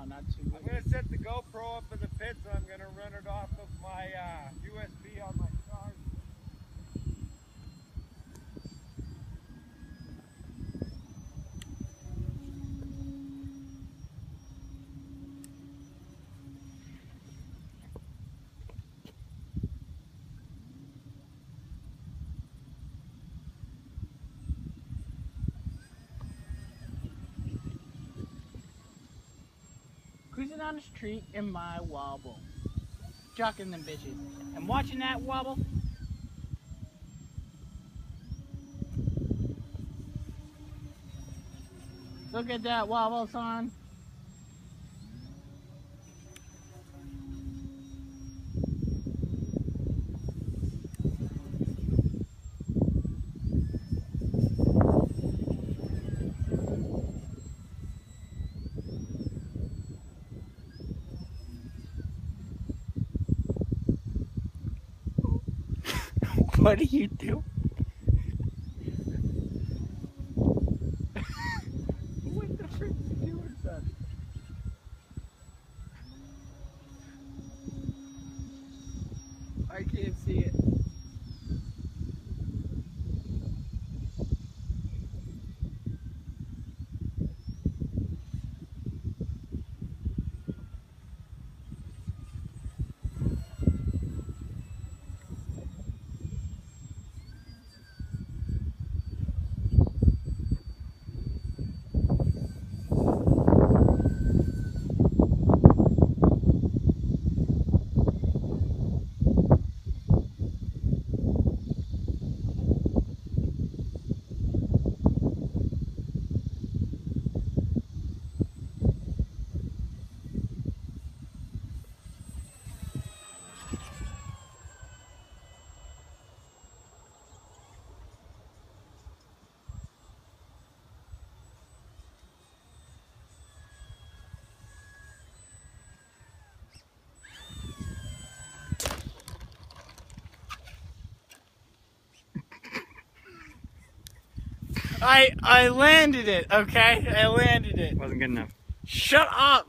not too I'm going to set the GoPro up in the pit, so I'm going to run it off of my USB on my charger. Cruising down the street in my wobble. Jocking them bitches. And watching that wobble. Look at that wobble, son. What do you do? What the frick are you doing, son? I can't see it. I landed it, okay? I landed it. Wasn't good enough. Shut up!